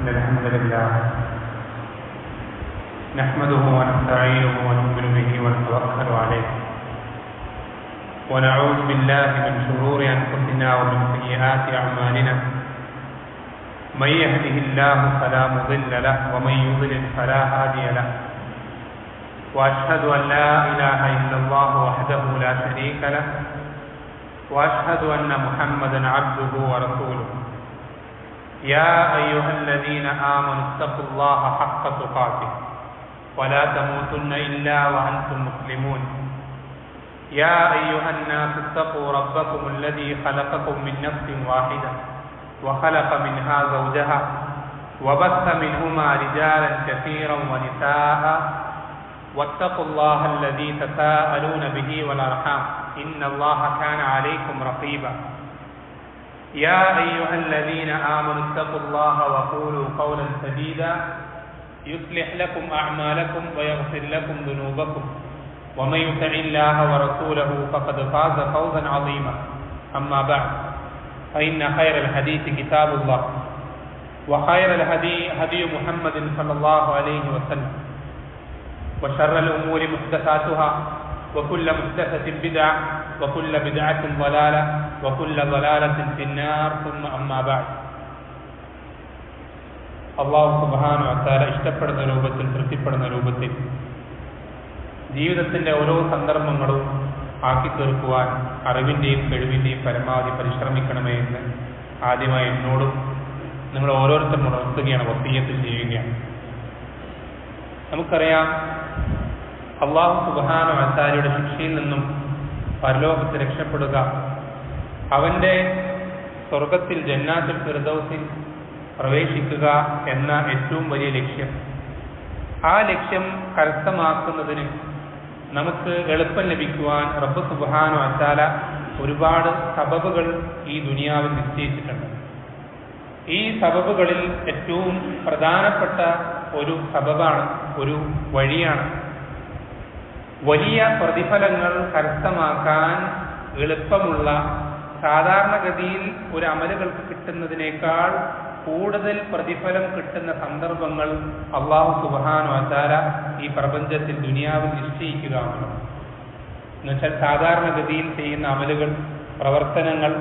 الحمد لله نحمده ونستعينه ونؤمن به ونتوكل عليه ونعوذ بالله من شرور أنفسنا ومن سيئات أعمالنا من يهده الله فلا مضل له ومن يضلل فلا هادي له وأشهد أن لا إله إلا الله وحده لا شريك له وأشهد أن محمدا عبده ورسوله يا أيها الذين آمنوا اتقوا الله حق تقاته ولا تموتن إلا وأنتم مسلمون يا أيها الناس اتقوا ربكم الذي خلقكم من نفس واحدة وخلق منها زوجها وبث منهما رجالا كثيرا ونساء واتقوا الله الذي تساءلون به والأرحام إن الله كان عليكم رقيبا يا أيها الذين آمنوا اتقوا الله وقولوا قولا سديدا يصلح لكم أعمالكم ويغفر لكم ذنوبكم ومن يطع الله ورسوله فقد فاز فوزا عظيما أما بعد فإن خير الحديث كتاب الله وخير الهدي هدي محمد صلى الله عليه وسلم وشر الأمور محدثاتها وكل محدثة بدعة وكل بدعة ضلالة وكل ضلالة في النار ثم أما بعد അല്ലാഹു സുബ്ഹാനഹു വ തആല ഇഷ്ടപ്പെടുന്ന രൂപത്തിൽ തൃപ്തിപ്പെടുന്ന രൂപത്തിൽ ജീവിതത്തിൻ്റെ ഓരോ സന്ദർഭങ്ങളും ആക്കി തീർക്കുവാൻ അറിവിൻ്റെയും കഴിവിൻ്റെയും പരമാവധി പരിശ്രമിക്കണമേ എന്ന് ആദ്യമായി എന്നോടും നിങ്ങൾ ഓരോരുത്തരും ഉണർത്തുകയാണ്, വസിയ്യത്ത് ചെയ്യുകയാണ്. നമുക്കറിയാം, അല്ലാഹു സുബ്ഹാനഹു വ തആലയുടെ ശിക്ഷയിൽ നിന്നും പരലോകത്ത് രക്ഷപ്പെടുക, അവൻ്റെ സ്വർഗത്തിൽ ജന്നാത്തുൽ ഫിർദൗസിൽ പ്രവേശിക്കുക എന്ന ഏറ്റവും വലിയ ലക്ഷ്യം. ആ ലക്ഷ്യം കരസ്ഥമാക്കുന്നതിന് നമുക്ക് എളുപ്പം ലഭിക്കുവാൻ റബ്ബ് സുബ്ഹാനഹു വ തആല ഒരുപാട് സബബുകൾ ഈ ദുനിയാവിൽ നിശ്ചയിച്ചിട്ടുണ്ട്. ഈ സബബുകളിൽ ഏറ്റവും പ്രധാനപ്പെട്ട ഒരു സബബാണ്, ഒരു വഴിയാണ് വലിയ പ്രതിഫലങ്ങൾ കരസ്ഥമാക്കാൻ എളുപ്പമുള്ള, സാധാരണഗതിയിൽ ഒരു അമലുകൾക്ക് കിട്ടുന്നതിനേക്കാൾ കൂടുതൽ പ്രതിഫലം കിട്ടുന്ന സന്ദർഭങ്ങൾ അല്ലാഹു സുബ്ഹാനഹു വ തആല ഈ പ്രപഞ്ചത്തിൽ ദുനിയാവിൽ നിശ്ചയിക്കുകയാണ്. എന്നുവെച്ചാൽ സാധാരണഗതിയിൽ ചെയ്യുന്ന അമലുകൾ, പ്രവർത്തനങ്ങൾ,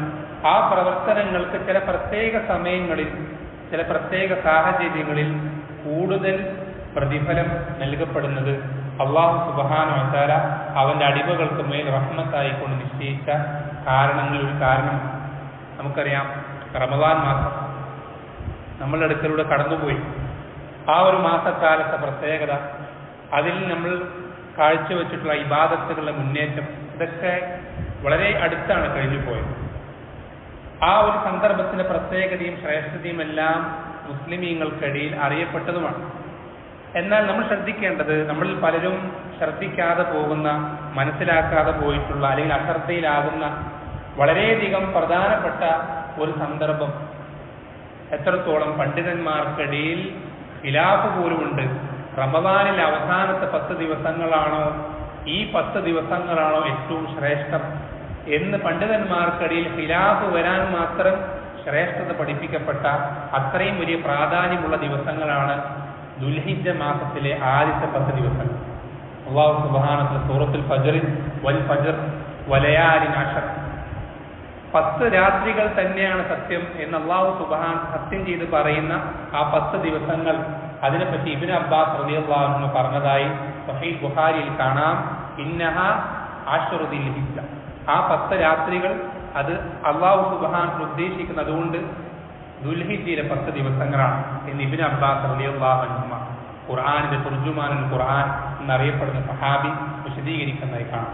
ആ പ്രവർത്തനങ്ങൾക്ക് ചില പ്രത്യേക സമയങ്ങളിൽ, ചില പ്രത്യേക സാഹചര്യങ്ങളിൽ കൂടുതൽ പ്രതിഫലം നൽകപ്പെടുന്നത് അല്ലാഹു സുബ്ഹാനഹു വ തആല അവൻ്റെ അടിമകൾക്ക് മേൽ റഹ്മത്തായിക്കൊണ്ട് നിശ്ചയിച്ച കാരണങ്ങളിൽ ഒരു കാരണം. നമുക്കറിയാം, റമദാൻ മാസം നമ്മളുടെ അടുക്കലൂടെ കടന്നുപോയി. ആ ഒരു മാസക്കാലത്തെ പ്രത്യേകത, അതിൽ നമ്മൾ കാഴ്ചവെച്ചിട്ടുള്ള ഇബാദത്തുകളുടെ മുന്നേറ്റം, ഇതൊക്കെ വളരെ അടുത്താണ് കഴിഞ്ഞു പോയത്. ആ ഒരു സന്ദർഭത്തിൻ്റെ പ്രത്യേകതയും ശ്രേഷ്ഠതയും എല്ലാം മുസ്ലിമീങ്ങൾക്കിടയിൽ അറിയപ്പെട്ടതുമാണ്. എന്നാൽ നമ്മൾ ശ്രദ്ധിക്കേണ്ടത്, നമ്മളിൽ പലരും ശ്രദ്ധിക്കാതെ പോകുന്ന, മനസ്സിലാക്കാതെ പോയിട്ടുള്ള, അല്ലെങ്കിൽ അശ്രദ്ധയിലാകുന്ന വളരെയധികം പ്രധാനപ്പെട്ട ഒരു സന്ദർഭം, എത്രത്തോളം പണ്ഡിതന്മാർക്കിടയിൽ ഖിലാഫ് പോലുമുണ്ട്. റമദാനിലെ അവസാനത്തെ 10 ദിവസങ്ങളാണോ, ഈ 10 ദിവസങ്ങളാണോ ഏറ്റവും ശ്രേഷ്ഠം എന്ന് പണ്ഡിതന്മാർക്കിടയിൽ ഖിലാഫ് വരാൻ മാത്രം ശ്രേഷ്ഠത പഠിപ്പിക്കപ്പെട്ട അത്രയും വലിയ പ്രാധാന്യമുള്ള ദിവസങ്ങളാണ് ദുൽഹിജ്ജ മാസത്തിലെ ആദ്യത്തെ 10 ദിവസങ്ങൾ. അല്ലാഹു സുബ്ഹാനഹു വ തആല സൂറത്തുൽ ഫജ്ർ വൽ ഫജ്ർ വലയാലിൻ അശർ, 10 രാത്രികൾ തന്നെയാണ് സത്യം എന്ന് അല്ലാഹു സുബ്ഹാനഹു സത്യം ചെയ്ത് പറയുന്ന ആ 10 ദിവസങ്ങൾ, അതിനെപ്പറ്റി ഇബ്നു അബ്ബാസ് റളിയല്ലാഹു അൻഹു പറഞ്ഞതായി സ്വഹീഹ് ബുഖാരിയിൽ കാണാം. ഇന്നഹ അശ്റു ദിൽഹിജ്ജ, ആ 10 രാത്രികൾ അത് അല്ലാഹു സുബ്ഹാനഹു ഉദ്ദേശിക്കുന്നത് അതുകൊണ്ട് ദുൽഹിജ്ജയിലെ 10 ദിവസങ്ങളാണ് എന്ന് ഇബ്നു അബ്ബാസ് റളിയല്ലാഹു അൻഹു, ഖുർആനിന്റെ തുർജുമാനുൽ ഖുർആൻ എന്നറിയപ്പെടുന്ന സഹാബി വിശദീകരിക്കുന്നതായി കാണാം.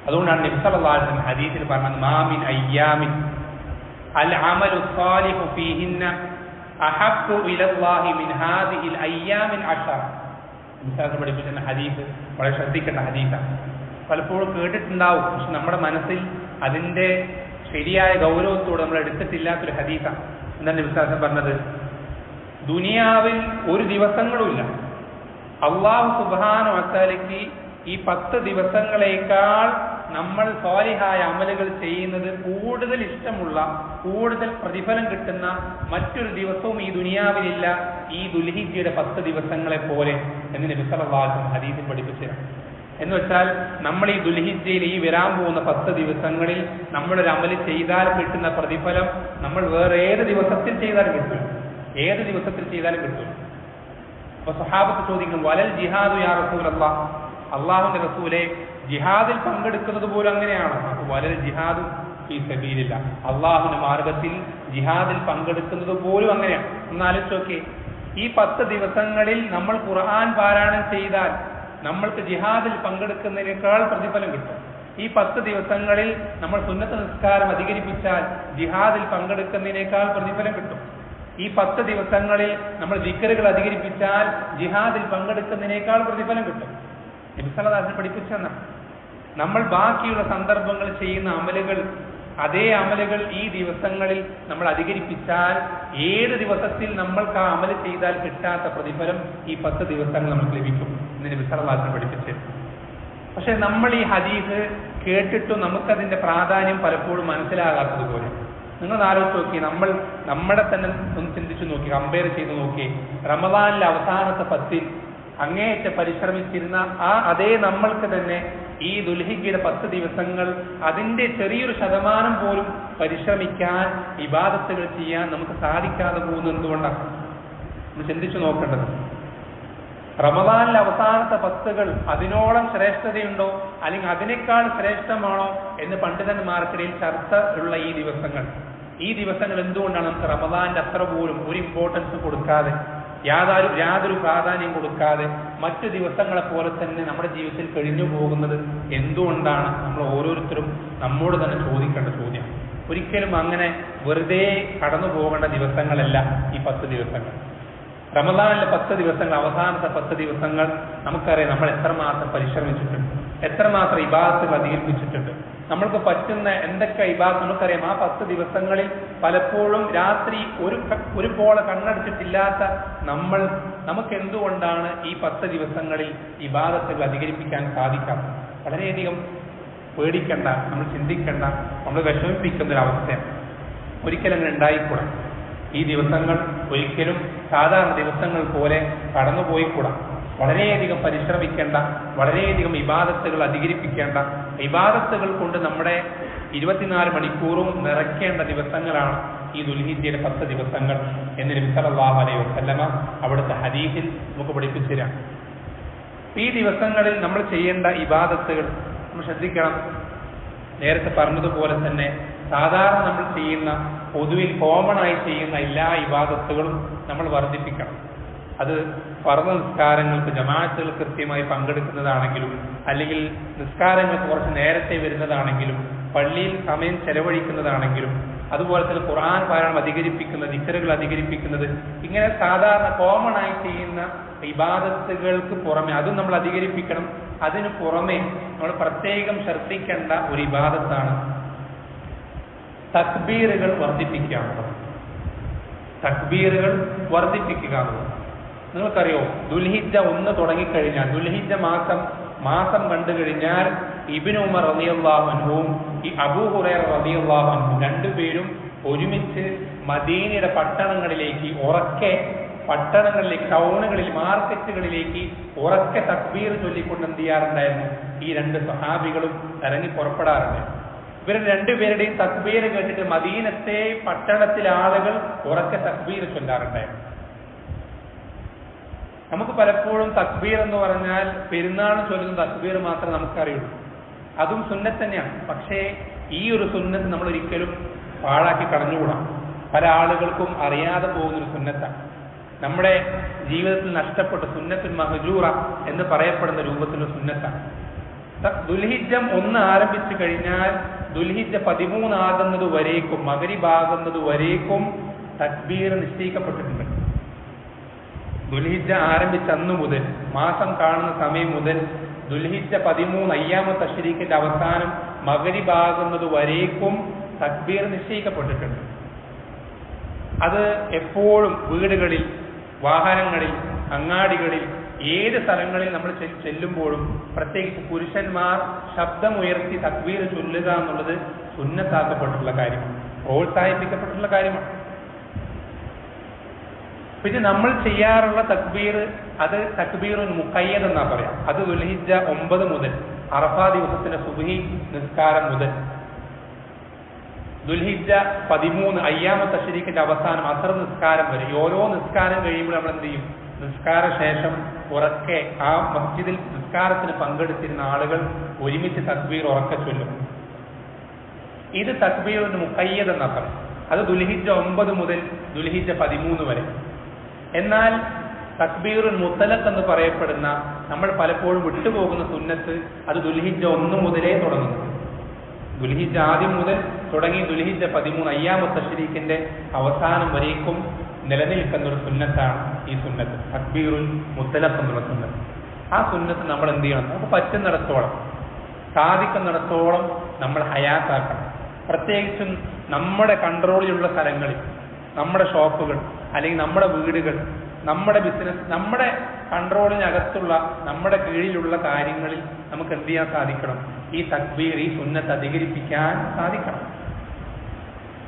അതുകൊണ്ടാണ് നബി സല്ലല്ലാഹു അലൈഹി വസല്ലം ഹദീസിൽ പറഞ്ഞത്, മാ മിൻ അയ്യാമിൻ അൽ അമലു സ്വാലിഹു ഫീഹിന്ന അഹബ്ബു ഇലല്ലാഹി മിൻ ഹാദിഹിൽ അയ്യാമിൽ അശറ. നബി പഠിപ്പിച്ച ഹദീസ് വളരെ ശ്രദ്ധിക്കേണ്ട ഹദീസാണ്. പലപ്പോഴും കേട്ടിട്ടുണ്ടാവും, പക്ഷെ നമ്മുടെ മനസ്സിൽ അതിൻ്റെ ശരിയായ ഗൗരവത്തോടെ നമ്മൾ എടുത്തിട്ടില്ലാത്തൊരു ഹദീസാണ്. എന്താണ് നബി സല്ലല്ലാഹു അലൈഹി വസല്ലം പറഞ്ഞത്? ദുനിയാവിൽ ഒരു ദിവസങ്ങളുമില്ല അല്ലാഹു സുബ്ഹാനഹു വ തആലയ്ക്ക് ഈ 10 ദിവസങ്ങളേക്കാൾ നമ്മൾ സ്വാലിഹായ അമലുകൾ ചെയ്യുന്നത് കൂടുതൽ ഇഷ്ടമുള്ള, കൂടുതൽ പ്രതിഫലം കിട്ടുന്ന മറ്റൊരു ദിവസവും ഈ ദുനിയാവിലില്ല ഈ ദുൽഹിജ്ജയുടെ 10 ദിവസങ്ങളെ പോലെ എന്ന് നബി സല്ലല്ലാഹു അലൈഹി വസല്ലം ഹദീസിൽ പഠിപ്പിച്ചതാണ്. എന്ന് വെച്ചാൽ നമ്മൾ ഈ ദുൽഹിജ്ജയിൽ ഈ വരാൻ പോകുന്ന 10 ദിവസങ്ങളിൽ നമ്മളൊരു അമല് ചെയ്താൽ കിട്ടുന്ന പ്രതിഫലം നമ്മൾ വേറെ ഏത് ദിവസത്തിൽ ചെയ്താലും കിട്ടും, ഏത് ദിവസത്തിൽ ചെയ്താലും കിട്ടും. അപ്പൊ സ്വഹാബത്ത് ചോദിക്കും, വലൽ ജിഹാദു യാ റസൂലല്ലാഹ്, അള്ളാഹുവിന്റെ റസൂലെ ജിഹാദിൽ പങ്കെടുക്കുന്നത് പോലും അങ്ങനെയാണ്. അപ്പൊ വലൽ ജിഹാദു ഫീ സബീലില്ലാഹ്, അള്ളാഹുവിന്റെ മാർഗത്തിൽ ജിഹാദിൽ പങ്കെടുക്കുന്നത് പോലും അങ്ങനെയാണ്. ഒന്നാലോചിച്ച് നോക്കി, ഈ 10 ദിവസങ്ങളിൽ നമ്മൾ ഖുർആൻ പാരായണം ചെയ്താൽ നമ്മൾക്ക് ജിഹാദിൽ പങ്കെടുക്കുന്നതിനേക്കാൾ പ്രതിഫലം കിട്ടും. ഈ 10 ദിവസങ്ങളിൽ നമ്മൾ സുന്നത്ത് നിസ്കാരം അധികരിപ്പിച്ചാൽ ജിഹാദിൽ പങ്കെടുക്കുന്നതിനേക്കാൾ പ്രതിഫലം കിട്ടും. ഈ 10 ദിവസങ്ങളിൽ നമ്മൾ ദിക്റുകൾ അധികരിപ്പിച്ചാൽ ജിഹാദിൽ പങ്കെടുക്കുന്നതിനേക്കാൾ പ്രതിഫലം കിട്ടും. നബി സല്ലല്ലാഹു അലൈഹി വസല്ലം പഠിപ്പിച്ചെന്നാണ്. നമ്മൾ ബാക്കിയുള്ള സന്ദർഭങ്ങൾ ചെയ്യുന്ന അമലുകൾ, അതേ അമലുകൾ ഈ ദിവസങ്ങളിൽ നമ്മൾ അധികരിപ്പിച്ചാൽ ഏത് ദിവസത്തിൽ നമ്മൾക്ക് ആ അമല് ചെയ്താൽ കിട്ടാത്ത പ്രതിഫലം ഈ 10 ദിവസങ്ങൾ നമുക്ക് ലഭിക്കും എന്ന് നബി സല്ലല്ലാഹു അലൈഹി വസല്ലം പഠിപ്പിച്ചു. പക്ഷെ നമ്മൾ ഈ ഹദീസ് കേട്ടിട്ടും നമുക്കതിന്റെ പ്രാധാന്യം പലപ്പോഴും മനസ്സിലാകാത്തതുപോലെ. നിങ്ങൾ ആലോചിച്ച് നോക്കി, നമ്മൾ നമ്മളെ തന്നെ ഒന്ന് ചിന്തിച്ചു നോക്കി, കമ്പയർ ചെയ്ത് നോക്കി. റമദാനിലെ അവസാനത്തെ 10 അങ്ങേയറ്റം പരിശ്രമിച്ചിരുന്ന അതേ നമ്മൾക്ക് തന്നെ ഈ ദുൽഹിജ്ജയുടെ 10 ദിവസങ്ങൾ അതിന്റെ ചെറിയൊരു ശതമാനം പോലും പരിശ്രമിക്കാൻ, ഇബാദത്തുകൾ ചെയ്യാൻ നമുക്ക് സാധിക്കാതെ പോകുന്നത് എന്തുകൊണ്ടാണ്? നമ്മൾ ചിന്തിച്ചു നോക്കേണ്ടത്. റമദാനിലെ അവസാനത്തെ 10 അതിനോളം ശ്രേഷ്ഠതയുണ്ടോ, അല്ലെങ്കിൽ അതിനേക്കാൾ ശ്രേഷ്ഠമാണോ എന്ന് പണ്ഡിതന്മാർക്കിടയിൽ ചർച്ച ഉള്ള ഈ ദിവസങ്ങൾ എന്തുകൊണ്ടാണ് നമുക്ക് റമദാന്റെ അത്ര പോലും ഒരു ഇമ്പോർട്ടൻസ് കൊടുക്കാതെ, യാതൊരു പ്രാധാന്യം കൊടുക്കാതെ മറ്റു ദിവസങ്ങളെ പോലെ തന്നെ നമ്മുടെ ജീവിതത്തിൽ കഴിഞ്ഞു പോകുന്നത് എന്തുകൊണ്ടാണ്? നമ്മൾ ഓരോരുത്തരും നമ്മോട് തന്നെ ചോദിക്കേണ്ട ചോദ്യം. ഒരിക്കലും അങ്ങനെ വെറുതെ കടന്നു പോകേണ്ട ദിവസങ്ങളല്ല ഈ 10 ദിവസങ്ങൾ. റമദാനിലെ 10 ദിവസങ്ങൾ, അവസാനത്തെ 10 ദിവസങ്ങൾ നമുക്കറിയാം നമ്മൾ എത്രമാത്രം പരിശ്രമിച്ചിട്ടുണ്ട്, എത്രമാത്രം ഇബാദത്തുകൾ അധികരിപ്പിച്ചിട്ടുണ്ട്. നമ്മൾക്ക് പറ്റുന്ന എന്തൊക്കെ ഇബാദത്ത് നമുക്കറിയാം. ആ 10 ദിവസങ്ങളിൽ പലപ്പോഴും രാത്രി ഒരു പോള കണ്ണടച്ചിട്ടില്ലാത്ത നമുക്ക് എന്തുകൊണ്ടാണ് ഈ 10 ദിവസങ്ങളിൽ ഇബാദത്തുകൾ അധികരിപ്പിക്കാൻ സാധിക്കാത്തത്? വളരെയധികം പേടിക്കേണ്ട, നമ്മൾ ചിന്തിക്കേണ്ട, നമ്മൾ വിഷമിപ്പിക്കുന്ന ഒരു അവസ്ഥയാണ്. ഒരിക്കലും അങ്ങനെ ഉണ്ടായിക്കൂടാ. ഈ ദിവസങ്ങൾ ഒരിക്കലും സാധാരണ ദിവസങ്ങൾ പോലെ കടന്നുപോയിക്കൂടാ. വളരെയധികം പരിശ്രമിക്കേണ്ട, വളരെയധികം ഇബാദത്തുകൾ അധികരിപ്പിക്കേണ്ട, ഇബാദത്തുകൾ കൊണ്ട് നമ്മുടെ 24 മണിക്കൂറും നിറയ്ക്കേണ്ട ദിവസങ്ങളാണ് ഈ ദുൽഹിജ്ജയുടെ 10 ദിവസങ്ങൾ എന്ന് നബി സല്ലല്ലാഹു അലൈഹി വസല്ലമ അവിടുത്തെ ഹദീസിൽ നമുക്ക് പഠിപ്പിച്ചു തരാം. ഈ ദിവസങ്ങളിൽ നമ്മൾ ചെയ്യേണ്ട ഇബാദത്തുകൾ നമ്മൾ ശ്രദ്ധിക്കണം. നേരത്തെ പറഞ്ഞതുപോലെ തന്നെ സാധാരണ നമ്മൾ ചെയ്യുന്ന, പൊതുവിൽ കോമൺ ആയി ചെയ്യുന്ന എല്ലാ ഇബാദത്തുകളും നമ്മൾ വർദ്ധിപ്പിക്കണം. അത് ഫർദ് നിസ്കാരങ്ങൾക്ക് ജമാഅത്തുകൾ കൃത്യമായി പങ്കെടുക്കുന്നതാണെങ്കിലും, അല്ലെങ്കിൽ നിസ്കാരങ്ങൾക്ക് കുറച്ച് നേരത്തെ വരുന്നതാണെങ്കിലും, പള്ളിയിൽ സമയം ചെലവഴിക്കുന്നതാണെങ്കിലും, അതുപോലെ തന്നെ ഖുർആൻ പാരായണം അധികരിപ്പിക്കുന്നത്, ദിക്റുകൾ അധികരിപ്പിക്കുന്നത്, ഇങ്ങനെ സാധാരണ കോമൺ ആയി ചെയ്യുന്ന ഇബാദത്തുകൾക്ക് പുറമെ അതും നമ്മൾ അധികരിപ്പിക്കണം. അതിനു പുറമെ നമ്മൾ പ്രത്യേകം ശ്രദ്ധിക്കേണ്ട ഒരു ഇബാദത്താണ് തക്ബീറുകൾ വർദ്ധിപ്പിക്കുക എന്നുള്ളത്. തക്ബീറുകൾ വർദ്ധിപ്പിക്കുക എന്നുള്ളത് നിങ്ങൾക്കറിയോ? ദുൽഹിജ്ജ 1 തുടങ്ങിക്കഴിഞ്ഞാൽ, ദുൽഹിജ്ജ മാസം കണ്ടു കഴിഞ്ഞാൽ ഇബ്നു ഉമർ റളിയല്ലാഹു അൻഹുവും ഈ അബൂ ഹുറൈറ റളിയല്ലാഹു അൻഹു രണ്ടുപേരും ഒരുമിച്ച് മദീനയുടെ പട്ടണങ്ങളിലേക്ക് ടൗണുകളിൽ, മാർക്കറ്റുകളിലേക്ക് ഉറക്കെ തക്ബീർ ചൊല്ലിക്കൊണ്ട് എന്ത് ചെയ്യാറുണ്ടായിരുന്നു? ഈ 2 സ്വഹാബികളും ഇറങ്ങി പുറപ്പെടാറുണ്ട്. ഇവർ രണ്ടുപേരുടെയും തക്ബീർ കേട്ടിട്ട് മദീനത്തെ പട്ടണത്തിലെ ആളുകൾ ഉറക്കെ തക്ബീർ ചൊല്ലാറുണ്ടായിരുന്നു. നമുക്ക് പലപ്പോഴും തക്ബീർ എന്ന് പറഞ്ഞാൽ പെരുന്നാൾ ചൊല്ലുന്ന തക്ബീർ മാത്രമേ നമുക്കറിയുള്ളൂ. അതും സുന്നത്ത് തന്നെയാണ്. പക്ഷേ ഈ ഒരു സുന്നത്ത് നമ്മൾ ഒരിക്കലും പാഴാക്കി കടന്നുകൂടാം. പല ആളുകൾക്കും അറിയാതെ പോകുന്നൊരു സുന്നത്താണ്. നമ്മുടെ ജീവിതത്തിൽ നഷ്ടപ്പെട്ട സുന്നത്തുൽ മഹ്ജൂറ എന്ന് പറയപ്പെടുന്ന രൂപത്തിലുള്ള സുന്നത്താണ്. ദുൽഹിജ്ജ 1 ആരംഭിച്ചു കഴിഞ്ഞാൽ ദുൽഹിജ്ജ 13 ആകുന്നത് വരേക്കും, മഗ്രിബ് ആകുന്നത് വരേക്കും തക്ബീർ നിശ്ചയിക്കപ്പെട്ടിട്ടുണ്ട്. ദുൽഹിജ്ജ ആരംഭിച്ച അന്നു മുതൽ, മാസം കാണുന്ന സമയം മുതൽ ദുൽഹിജ്ജ 13 അയ്യാമ തശ്രീഖിന്റെ അവസാനം മഗ്രിബ് ആകുന്നത് വരേക്കും തക്ബീർ നിശ്ചയിക്കപ്പെട്ടിട്ടുണ്ട്. അത് എപ്പോഴും വീടുകളിൽ, വാഹനങ്ങളിൽ, അങ്ങാടികളിൽ, ഏത് സ്ഥലങ്ങളിൽ നമ്മൾ ചെല്ലുമ്പോഴും പ്രത്യേകിച്ച് പുരുഷന്മാർ ശബ്ദമുയർത്തി തക്ബീർ ചൊല്ലുക എന്നുള്ളത് സുന്നത്താക്കപ്പെട്ടിട്ടുള്ള കാര്യമാണ്, പ്രോത്സാഹിപ്പിക്കപ്പെട്ടിട്ടുള്ള കാര്യമാണ്. പിന്നെ നമ്മൾ ചെയ്യാറുള്ള തക്ബീർ അത് തക്ബീറുൻ മുഖയ്യദ് എന്നാ പറയാം. അത് ദുൽഹിജ്ജ 9 മുതൽ അറഫാ ദിവസത്തിന്റെ സുബ്ഹി നിസ്കാരം മുതൽ ദുൽഹിജ്ജ 13 അയ്യാമു തശ്രീഖിന്റെ അവസാനം അസർ നിസ്കാരം വരെ ഓരോ നിസ്കാരം കഴിയുമ്പോൾ നമ്മൾ എന്ത് ചെയ്യും? നിസ്കാര ശേഷം ഉറക്കെ ആ മസ്ജിദിൽ നിസ്കാരത്തിന് പങ്കെടുത്തിരുന്ന ആളുകൾ ഒരുമിച്ച് തക്ബീർ ഉറക്കെ ചൊല്ലും. ഇത് തക്ബീറുൻ മുഖയ്യദ് എന്നാ പറയും. അത് ദുൽഹിജ്ജ 9 മുതൽ ദുൽഹിജ്ജ 13 വരെ. എന്നാൽ തക്ബീറുൻ മുത്തലഖ് എന്ന് പറയപ്പെടുന്ന നമ്മൾ പലപ്പോഴും വിട്ടുപോകുന്ന സുന്നത്ത് അത് ദുൽഹിജ്ജ 1 മുതലേ തുടങ്ങുന്നു. ദുൽഹിജ്ജ ആദ്യം മുതൽ തുടങ്ങി ദുൽഹിജ്ജ 13 അയ്യാമു തശ്രീഖിന്റെ അവസാനം വരേക്കും നിലനിൽക്കുന്ന ഒരു സുന്നത്താണ് ഈ സുന്നത്ത്, തക്ബീറുൽ മുത്തലഖ് എന്നുള്ള സുന്നത്ത്. ആ സുന്നത്ത് നമ്മൾ എന്ത് ചെയ്യണം? നമുക്ക് പറ്റുന്നിടത്തോളം, സാധിക്കുന്നിടത്തോളം നമ്മൾ ഹയാത്താക്കണം. പ്രത്യേകിച്ചും നമ്മുടെ കൺട്രോളിലുള്ള സ്ഥലങ്ങളിൽ, നമ്മുടെ ഷോപ്പുകൾ അല്ലെങ്കിൽ നമ്മുടെ വീടുകൾ, നമ്മുടെ ബിസിനസ്, നമ്മുടെ കൺട്രോളിനകത്തുള്ള നമ്മുടെ കീഴിലുള്ള കാര്യങ്ങളിൽ നമുക്ക് എന്ത് ചെയ്യാൻ സാധിക്കണം? ഈ തക്ബീർ, ഈ സുന്നത്ത് അധികരിപ്പിക്കാൻ സാധിക്കണം.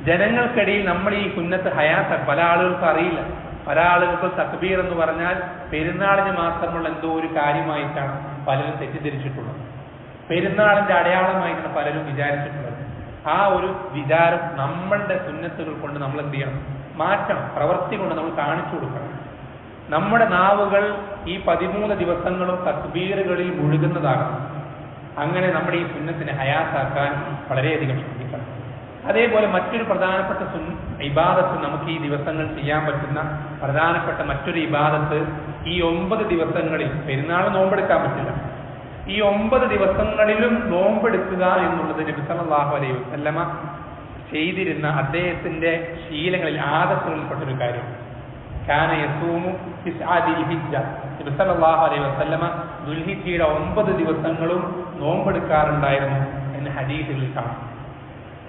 ജനങ്ങൾക്കിടയിൽ നമ്മൾ ഈ സുന്നത്ത് ഹയാത്ത പല ആളുകൾക്കും അറിയില്ല. പല ആളുകൾക്കും തക്ബീർ എന്ന് പറഞ്ഞാൽ പെരുന്നാളിന് മാത്രമുള്ള എന്തോ ഒരു കാര്യമായിട്ടാണ് പലരും തെറ്റിദ്ധരിച്ചിട്ടുള്ളത്. പെരുന്നാളിന്റെ അടയാളമായിട്ടാണ് പലരും വിചാരിച്ചിട്ടുള്ളത്. ആ ഒരു വിചാരം നമ്മളുടെ സുന്നത്തുകൾ കൊണ്ട് നമ്മൾ എന്ത് ചെയ്യണം? മാറ്റണം. പ്രവൃത്തി കൊണ്ട് നമ്മൾ കാണിച്ചു കൊടുക്കണം. നമ്മുടെ നാവുകൾ ഈ 13 ദിവസങ്ങളും തക്ബീറുകളിൽ മുഴുകുന്നതാകണം. അങ്ങനെ നമ്മുടെ ഈ സുന്നത്തിനെ ഹയാത്താക്കാൻ വളരെയധികം ശ്രദ്ധിക്കണം. അതേപോലെ മറ്റൊരു പ്രധാനപ്പെട്ട ഇബാദത്ത്, നമുക്ക് ഈ ദിവസങ്ങൾ ചെയ്യാൻ പറ്റുന്ന പ്രധാനപ്പെട്ട മറ്റൊരു ഇബാദത്ത്, ഈ 9 ദിവസങ്ങളിൽ പെരുന്നാൾ നോമ്പെടുക്കാൻ പറ്റില്ല. ഈ 9 ദിവസങ്ങളിലും നോമ്പെടുക്കുക എന്നുള്ളത് നബി സല്ലല്ലാഹു അലൈഹി വസല്ലമ ചെയ്തിരുന്ന അദ്ദേഹത്തിന്റെ ശീലങ്ങളിൽ, ആദത്തുകളിൽപ്പെട്ടൊരു കാര്യം. കാന യസൂമു ദിൽഹിജ്ജ, നബി സല്ലല്ലാഹു അലൈഹി വസല്ലമ ദുൽഹിജ്ജയുടെ 9 ദിവസങ്ങളും നോമ്പെടുക്കാറുണ്ടായിരുന്നു എന്ന് ഹദീസുകളിൽ കാണാം.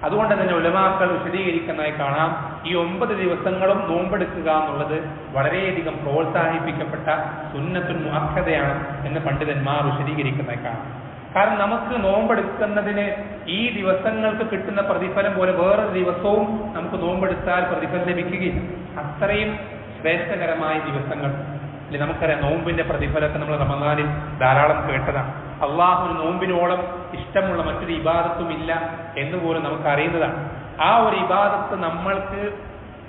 അതുകൊണ്ട് തന്നെ ഉലമാക്കൾ വിശദീകരിക്കുന്നതായി കാണാം, ഈ 9 ദിവസങ്ങളും നോമ്പെടുക്കുക എന്നുള്ളത് വളരെയധികം പ്രോത്സാഹിപ്പിക്കപ്പെട്ട സുന്നത്തുൽ മുഅക്കദയാണ് എന്ന് പണ്ഡിതന്മാർ വിശദീകരിക്കുന്നതായി കാണാം. കാരണം നമുക്ക് നോമ്പെടുക്കുന്നതിന് ഈ ദിവസങ്ങൾക്ക് കിട്ടുന്ന പ്രതിഫലം പോലെ വേറൊരു ദിവസവും നമുക്ക് നോമ്പെടുത്താൽ പ്രതിഫലം ലഭിക്കുകയില്ല. അത്രയും ശ്രേഷ്ഠകരമായ ദിവസങ്ങൾ അല്ലെ. നമുക്കറിയാം നോമ്പിന്റെ പ്രതിഫലമൊക്കെ നമ്മൾ റമദാനിൽ ധാരാളം കേട്ടതാണ്. അള്ളാഹുവിന് നോമ്പിനോളം ഇഷ്ടമുള്ള മറ്റൊരു ഇബാദത്തും ഇല്ല എന്നുപോലും നമുക്കറിയുന്നതാണ്. ആ ഒരു ഇബാദത്ത് നമ്മൾക്ക്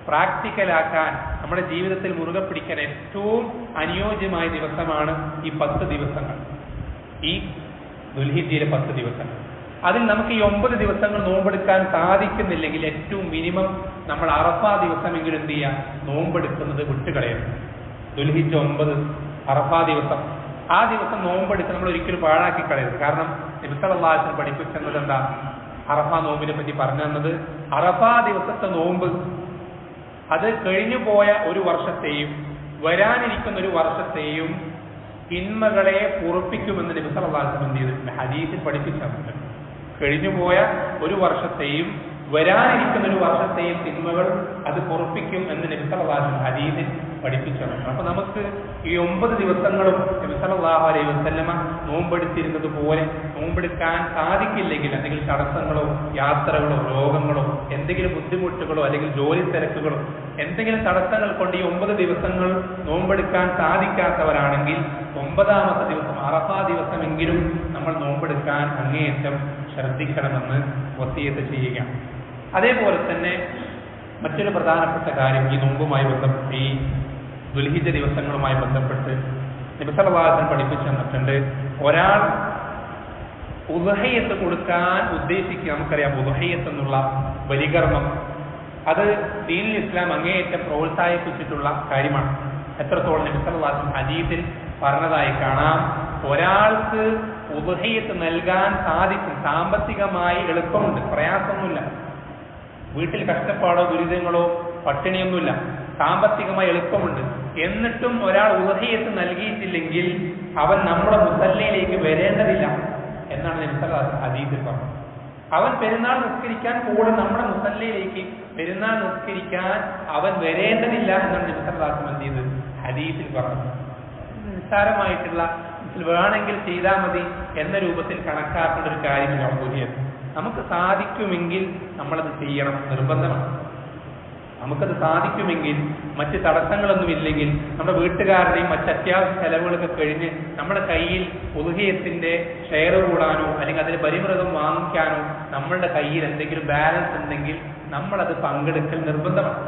പ്രാക്ടിക്കലാക്കാൻ, നമ്മുടെ ജീവിതത്തിൽ മുറുകെ പിടിക്കാൻ ഏറ്റവും അനുയോജ്യമായ ദിവസമാണ് ഈ 10 ദിവസങ്ങൾ, ഈ ദുൽഹിജ്ജയിലെ 10 ദിവസങ്ങൾ. അതിൽ നമുക്ക് ഈ 9 ദിവസങ്ങൾ നോമ്പെടുക്കാൻ സാധിക്കുന്നില്ലെങ്കിൽ ഏറ്റവും മിനിമം നമ്മൾ അറഫാ ദിവസമെങ്കിലും എന്ത് ചെയ്യുക? നോമ്പെടുക്കുന്നത് വിട്ടുകളയണം. ദുൽഹിജ്ജ 9 അറഫാ ദിവസം, ആ ദിവസം നോമ്പെടുത്ത് നമ്മൾ ഒരിക്കലും പാഴാക്കി കളയരുത്. കാരണം നബി സല്ലല്ലാഹു അലൈഹി വസല്ലം പഠിപ്പിക്കുന്നത് എന്താ? അറഫാ നോമ്പിനെ പറ്റി പറഞ്ഞു തന്നത്, അറഫാ ദിവസത്തെ നോമ്പ് അത് കഴിഞ്ഞു പോയ ഒരു വർഷത്തെയും വരാനിരിക്കുന്ന ഒരു വർഷത്തെയും തിന്മകളെ പൊറുപ്പിക്കുമെന്ന് നബി സല്ലല്ലാഹു അലൈഹി വസല്ലം എന്ത് ചെയ്തിട്ടുണ്ട്? ഹദീസിൽ പഠിപ്പിച്ചു തന്നിട്ടുണ്ട്. കഴിഞ്ഞുപോയ ഒരു വർഷത്തെയും വരാനിരിക്കുന്ന ഒരു വർഷത്തെയും തിന്മകൾ അത് പൊറുപ്പിക്കും എന്ന് നബി സല്ലല്ലാഹു അലൈഹി വസല്ലം ഹദീസിൽ പഠിപ്പിച്ചു. അപ്പൊ നമുക്ക് ഈ 9 ദിവസങ്ങളും നബി സല്ലല്ലാഹു അലൈഹി വസല്ലമ നോമ്പെടുത്തിരുന്നത് പോലെ നോമ്പെടുക്കാൻ സാധിക്കില്ലെങ്കിൽ, എന്തെങ്കിലും തടസ്സങ്ങളോ യാത്രകളോ രോഗങ്ങളോ എന്തെങ്കിലും ബുദ്ധിമുട്ടുകളോ അല്ലെങ്കിൽ ജോലി തിരക്കുകളോ എന്തെങ്കിലും തടസ്സങ്ങൾ കൊണ്ട് ഈ 9 ദിവസങ്ങൾ നോമ്പെടുക്കാൻ സാധിക്കാത്തവരാണെങ്കിൽ 9ാമത്തെ ദിവസം അറഫാ ദിവസമെങ്കിലും നമ്മൾ നോമ്പെടുക്കാൻ അങ്ങേയറ്റം ശ്രദ്ധിക്കണമെന്ന് വസിയത്ത് ചെയ്യുക. അതേപോലെ തന്നെ മറ്റൊരു പ്രധാനപ്പെട്ട കാര്യം ഈ നോമ്പുമായി ബന്ധപ്പെട്ട്, ഈ ദുൽഹിജ്ജ ദിവസങ്ങളുമായി ബന്ധപ്പെട്ട് നബി സല്ലല്ലാഹു അലൈഹി വസല്ലം പഠിപ്പിച്ചു തന്നിട്ടുണ്ട്. ഒരാൾ ഉദ്ഹിയ്യത്ത് കൊടുക്കാൻ ഉദ്ദേശിക്കുക, നമുക്കറിയാം ഉദ്ഹിയ്യത്ത് എന്നുള്ള ബലികർമ്മം അത് ദീനുൽ ഇസ്ലാം അങ്ങേയറ്റം പ്രോത്സാഹിപ്പിച്ചിട്ടുള്ള കാര്യമാണ്. എത്രത്തോളം നബി സല്ലല്ലാഹു അലൈഹി വസല്ലം ഹദീസിൽ പറഞ്ഞതായി കാണാം, ഒരാൾക്ക് ഉദ്ഹിയ്യത്ത് നൽകാൻ സാധിക്കും, സാമ്പത്തികമായി എളുപ്പമുണ്ട്, പ്രയാസമൊന്നുമില്ല, വീട്ടിൽ കഷ്ടപ്പാടോ ദുരിതങ്ങളോ പട്ടിണിയൊന്നുമില്ല, സാമ്പത്തികമായി എളുപ്പമുണ്ട്. എന്നിട്ടും ഒരാൾ ഉദ്ഹിയ്യത്ത് നൽകിയിട്ടില്ലെങ്കിൽ അവൻ നമ്മുടെ മുസല്ലയിലേക്ക് വരേണ്ടതില്ല എന്നാണ് നബി സല്ലല്ലാഹു അലൈഹി വസല്ലം ഹദീസിൽ പറഞ്ഞത്. അവൻ പെരുന്നാൾ നിസ്കരിക്കാൻ കൂടെ നമ്മുടെ മുസല്ലയിലേക്ക് പെരുന്നാൾ നിസ്കരിക്കാൻ അവൻ വരേണ്ടതില്ല എന്നാണ് നബി സല്ലല്ലാഹു അലൈഹി വസല്ലം ഹദീസിൽ പറഞ്ഞത്. നിസ്സാരമായിട്ടുള്ള വേണമെങ്കിൽ ചെയ്താൽ മതി എന്ന രൂപത്തിൽ കണക്കാക്കേണ്ട ഒരു കാര്യമില്ല ഉബൂദിയത്ത്. നമുക്ക് സാധിക്കുമെങ്കിൽ നമ്മളത് ചെയ്യണം, നിർബന്ധമാണ്. നമുക്കത് സാധിക്കുമെങ്കിൽ, മറ്റ് തടസ്സങ്ങളൊന്നുമില്ലെങ്കിൽ, നമ്മുടെ വീട്ടുകാരുടെയും മറ്റ് അത്യാവശ്യ ചെലവുകളൊക്കെ കഴിഞ്ഞ് നമ്മുടെ കയ്യിൽ ഉദ്ഹിയത്തിന്റെ ഷെയർ കൂടാനോ അല്ലെങ്കിൽ അതിന് ബലിമൃഗം വാങ്ങിക്കാനോ നമ്മളുടെ കയ്യിൽ എന്തെങ്കിലും ബാലൻസ് ഉണ്ടെങ്കിൽ നമ്മളത് പങ്കെടുക്കൽ നിർബന്ധമാണ്.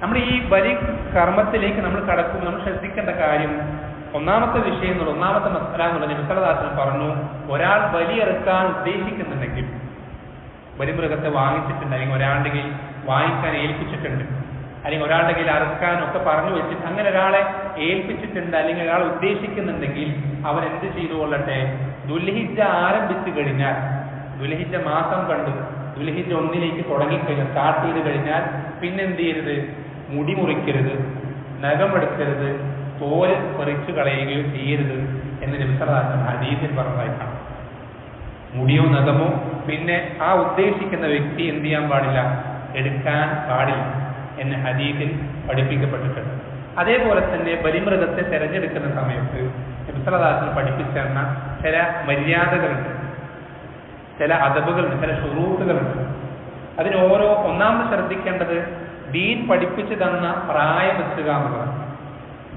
നമ്മൾ ഈ ബലി കർമ്മത്തിലേക്ക് നമ്മൾ കടക്കുമ്പോൾ നമ്മൾ ശ്രദ്ധിക്കേണ്ട കാര്യം, ഒന്നാമത്തെ വിഷയം എന്നുള്ള ഒന്നാമത്തെ മസല എന്നുള്ള നബി സല്ലല്ലാഹു അലൈഹി വസല്ലം പറഞ്ഞു, ഒരാൾ ബലിയെറുക്കാൻ ഉദ്ദേശിക്കുന്നുണ്ടെങ്കിൽ, ബലിമൃഗത്തെ വാങ്ങിച്ചിട്ടുണ്ട് അല്ലെങ്കിൽ ഒരാളുടെ കയ്യിൽ വാങ്ങിക്കാൻ ഏൽപ്പിച്ചിട്ടുണ്ട് അല്ലെങ്കിൽ ഒരാളുടെ കയ്യിൽ അറുക്കാനൊക്കെ പറഞ്ഞു വെച്ചിട്ട് അങ്ങനെ ഒരാളെ ഏൽപ്പിച്ചിട്ടുണ്ട് അല്ലെങ്കിൽ ഒരാൾ ഉദ്ദേശിക്കുന്നുണ്ടെങ്കിൽ അവൻ എന്ത് ചെയ്തു കൊള്ളട്ടെ, ദുൽഹിജ്ജ ആരംഭിച്ചു കഴിഞ്ഞാൽ, ദുൽഹിജ്ജ മാസം കണ്ടു, ദുൽഹിജ്ജ 1 തുടങ്ങിക്കഴിഞ്ഞാൽ, സ്റ്റാർട്ട് ചെയ്ത് കഴിഞ്ഞാൽ പിന്നെന്ത് ചെയ്യരുത്, മുടി മുറിക്കരുത്, നഖമെടുക്കരുത്, തോല് പറിച്ചു കളയുകയോ ചെയ്യരുത് എന്ന് നബി സല്ലല്ലാഹു അലൈഹി വസല്ലം ഹദീസിൽ പറഞ്ഞതായി കാണാം. മുടിയോ നഖമോ പിന്നെ ആ ഉദ്ദേശിക്കുന്ന വ്യക്തി എന്ത് ചെയ്യാൻ പാടില്ല, എടുക്കാൻ പാടില്ല എന്ന് ഹദീസിൽ പഠിപ്പിക്കപ്പെട്ടിട്ടുണ്ട്. അതേപോലെ തന്നെ ബലിമൃഗത്തെ തിരഞ്ഞെടുക്കുന്ന സമയത്ത് നബി സല്ലല്ലാഹു അലൈഹി വസല്ലം പഠിപ്പിച്ചെന്ന ചില മര്യാദകളുണ്ട്, ചില അദബുകളുണ്ട്, ചില ശുറൂത്തുകളുണ്ട്. അതിന് ഒന്നാമത് ശ്രദ്ധിക്കേണ്ടത് ദീൻ പഠിപ്പിച്ചു തന്ന പ്രായമെത്തുക എന്നുള്ളതാണ്.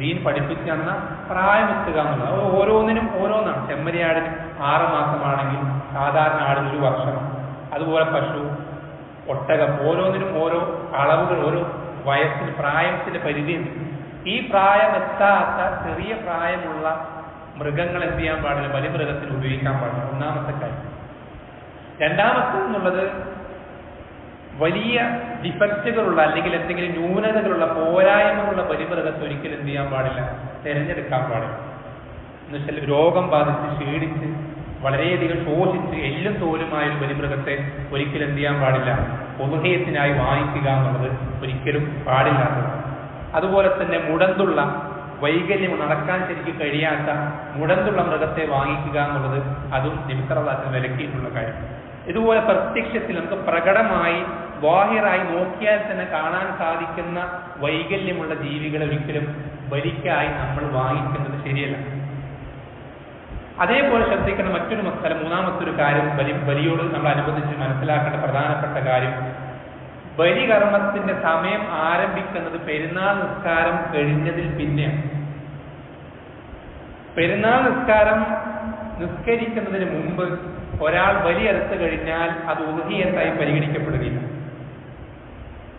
ദീൻ പഠിപ്പിച്ചു തന്ന പ്രായമെത്തുക എന്നുള്ളത് ഓരോന്നിനും ഓരോന്നാണ്. ചെമ്മരിയാടിന് 6 മാസമാണെങ്കിൽ സാധാരണ ആടിന് 1 വർഷം, അതുപോലെ പശു, ഒട്ടകം, ഓരോന്നിനും ഓരോ അളവുകൾ, ഓരോ വയസ്സിന് പ്രായത്തിന്റെ പരിധിയുണ്ട്. ഈ പ്രായമെത്താത്ത ചെറിയ പ്രായമുള്ള മൃഗങ്ങൾ എന്ത് ചെയ്യാൻ പാടില്ല, ബലിമൃഗത്തിന് ഉപയോഗിക്കാൻ പാടില്ല. ഒന്നാമത്തെ കാര്യം. രണ്ടാമത്തെ എന്നുള്ളത് വലിയ ഡിഫക്റ്റുകളുള്ള അല്ലെങ്കിൽ എന്തെങ്കിലും ന്യൂനതകളുള്ള പോരായ്മകളുള്ള ബലിമൃഗത്തെ ഒരിക്കലും എന്ത് ചെയ്യാൻ പാടില്ല, തിരഞ്ഞെടുക്കാൻ പാടില്ല. എന്നുവെച്ചാൽ രോഗം ബാധിച്ച് ക്ഷീണിച്ച് വളരെയധികം ശോഷിച്ച് എല്ലും തോലുമായ ഒരു ബലിമൃഗത്തെ ഒരിക്കലും എന്ത് ചെയ്യാൻ പാടില്ല, ഉദ്ഹിയത്തിനായി വാങ്ങിക്കുക എന്നുള്ളത് ഒരിക്കലും പാടില്ലാത്തതാണ്. അതുപോലെ തന്നെ മുടന്തുള്ള, വൈകല്യം, നടക്കാൻ ശരിക്കും കഴിയാത്ത മുടന്തുള്ള മൃഗത്തെ വാങ്ങിക്കുക എന്നുള്ളത് അതും നബി സല്ലല്ലാഹു അലൈഹി വസല്ലം വിലക്കിയിട്ടുള്ള കാര്യം. ഇതുപോലെ പ്രത്യക്ഷത്തിൽ നമുക്ക് പ്രകടമായി വാഹിറായി നോക്കിയാൽ തന്നെ കാണാൻ സാധിക്കുന്ന വൈകല്യമുള്ള ജീവികളെ ഒരിക്കലും ബലിക്കായി നമ്മൾ വാങ്ങിക്കുന്നത് ശരിയല്ല. അതേപോലെ ശ്രദ്ധിക്കേണ്ട മറ്റൊരു മസല, മൂന്നാമത്തെ കാര്യം, ബലിയോട് നമ്മൾ അനുബന്ധിച്ച് മനസ്സിലാക്കേണ്ട പ്രധാനപ്പെട്ട കാര്യം, ബലികർമ്മത്തിന്റെ സമയം ആരംഭിക്കുന്നത് പെരുന്നാൾ നിസ്കാരം കഴിഞ്ഞതിൽ പിന്നെയാണ്. പെരുന്നാൾ നിസ്കാരം നിസ്കരിക്കുന്നതിന് മുമ്പ് ഒരാൾ ബലിയെടുത്തു കഴിഞ്ഞാൽ അത് ഉദ്ഹിയത്തായി പരിഗണിക്കപ്പെടുകയില്ല.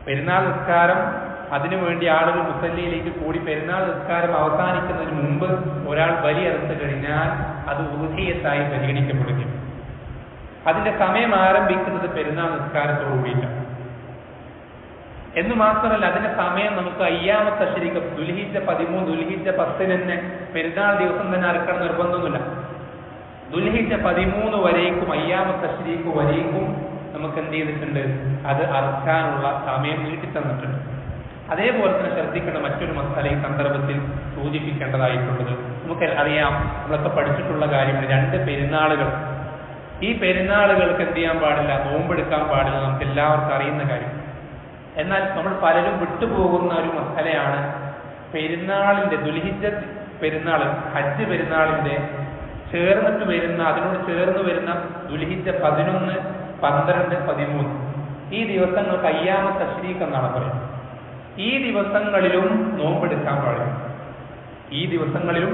പെരുന്നാൾ നിസ്കാരം അതിനുവേണ്ടി ആളുകൾ മുസല്ലിയിലേക്ക് കൂടി പെരുന്നാൾ നിസ്കാരം അവസാനിക്കുന്നതിന് മുമ്പ് ഒരാൾ ബലിയെടുത്തു കഴിഞ്ഞാൽ അത് ഉദ്ഹിയത്തായി പരിഗണിക്കപ്പെടുകയും അതിന്റെ സമയം ആരംഭിക്കുന്നത് പെരുന്നാൾ നിസ്കാരത്തോടുകൂടിയിട്ടാണ്. എന്ന് മാത്രമല്ല, അതിന്റെ സമയം നമുക്ക് അയ്യാമത്തെ തശ്രീഖ്, ദുൽഹിജ്ജ 13, ദുൽഹിജ്ജ 10 തന്നെ പെരുന്നാൾ ദിവസം തന്നെ അറുക്കണം നിർബന്ധമൊന്നുമില്ല. ദുൽഹിജ്ജ 13 വരേക്കും അയ്യാമത്തെ തശ്രീഖ് വരേക്കും നമുക്ക് എന്ത് ചെയ്തിട്ടുണ്ട്, അത് അറുക്കാനുള്ള സമയം നീട്ടിത്തന്നിട്ടുണ്ട്. അതേപോലെ തന്നെ ശ്രദ്ധിക്കേണ്ട മറ്റൊരു മസാല ഈ സന്ദർഭത്തിൽ സൂചിപ്പിക്കേണ്ടതായിട്ടുള്ളത്, നമുക്ക് അറിയാം, നമ്മളൊക്കെ പഠിച്ചിട്ടുള്ള കാര്യമാണ്, 2 പെരുന്നാളുകൾ. ഈ പെരുന്നാളുകൾക്ക് എന്ത് ചെയ്യാൻ പാടില്ല, നോമ്പെടുക്കാൻ പാടില്ല, നമുക്ക് എല്ലാവർക്കും അറിയുന്ന കാര്യം. എന്നാൽ നമ്മൾ പലരും വിട്ടുപോകുന്ന ഒരു മസലയാണ് പെരുന്നാളിന്റെ, ദുൽഹിജ്ജ പെരുന്നാൾ, ഹജ്ജ് പെരുന്നാളിന്റെ ചേർന്നിട്ട് വരുന്ന, അതിനോട് ചേർന്ന് വരുന്ന ദുൽഹിജ്ജ 11, 12, 13 ഈ ദിവസങ്ങൾക്ക് അയ്യാമത്തെ തശ്രീഖ് എന്നാണ് പറയുന്നത്. ഈ ദിവസങ്ങളിലും നോമ്പെടുക്കാൻ പാടില്ല. ഈ ദിവസങ്ങളിലും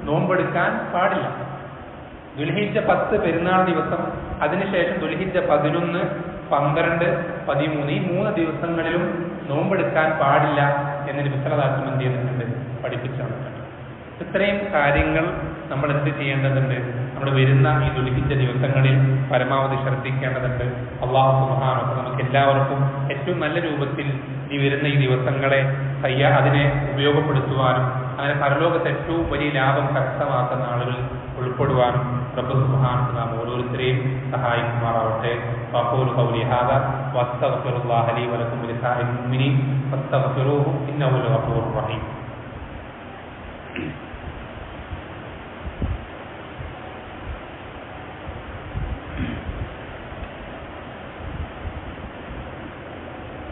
നോമ്പെടുക്കാൻ പാടില്ല. ദുൽഹിജ്ജ 10 പെരുന്നാൾ ദിവസം, അതിനുശേഷം ദുൽഹിജ്ജ 11, 12, 13 ഈ 3 ദിവസങ്ങളിലും നോമ്പെടുക്കാൻ പാടില്ല എന്ന് നബി സല്ലല്ലാഹു അലൈഹി വസല്ലം എന്ത് ചെയ്തിട്ടുണ്ട്, പഠിപ്പിച്ചു തന്നിട്ടുണ്ട്. ഇത്രയും കാര്യങ്ങൾ നമ്മൾ എന്ത് ചെയ്യേണ്ടതുണ്ട്, നമ്മൾ വരുന്ന ഈ ദുൽഹിജ്ജ ദിവസങ്ങളിൽ പരമാവധി ശ്രദ്ധിക്കേണ്ടതുണ്ട്. അല്ലാഹു സുബ്ഹാനഹു വ തആല നമുക്ക് എല്ലാവർക്കും ഏറ്റവും നല്ല രൂപത്തിൽ ഈ വരുന്ന ഈ ദിവസങ്ങളെ അതിനെ ഉപയോഗപ്പെടുത്തുവാനും അങ്ങനെ പരലോകത്ത് ഏറ്റവും വലിയ ലാഭം കരസ്ഥമാക്കുന്ന ആളുകൾ ഉൾപ്പെടുവാനും റബ്ബ് സുബ്ഹാനഹു വ തആല ഓരോരുത്തരെയും സഹായിക്കുമാറാവട്ടെ. വഖൂലു ഖൗലി ഹാദാ വസ്തഗ്ഫിറുല്ലാഹ ലീ വലക്കും വലിസാഇരിൽ മുഅ്മിനീൻ ഫസ്തഗ്ഫിറൂഹു ഇന്നഹു ലഗഫൂറുർ റഹീം.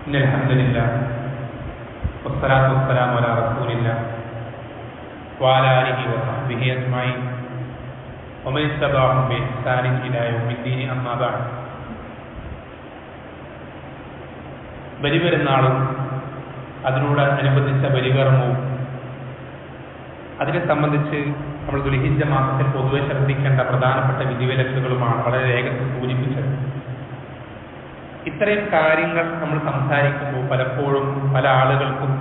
إن الحمد لله والصلاة والسلام على رسول الله وعلى آله وصحبه أجمعين ومن اتبعهم بإحسان إلى يوم الدين أما بعد. ബലിപെരുന്നാളും അതിനോട് അനുബന്ധിച്ച ബലികർമ്മവും അതിനെ സംബന്ധിച്ച് നമ്മൾ ദുൽഹിജ്ജ മാസത്തിൽ പൊതുവെ ശ്രദ്ധിക്കേണ്ട പ്രധാനപ്പെട്ട വിധിവിലക്കുകളുമാണ് വളരെ വേഗത്തിൽ സൂചിപ്പിച്ചത്. ഇത്രയും കാര്യങ്ങൾ നമ്മൾ സംസാരിക്കുമ്പോൾ പലപ്പോഴും പല ആളുകൾക്കും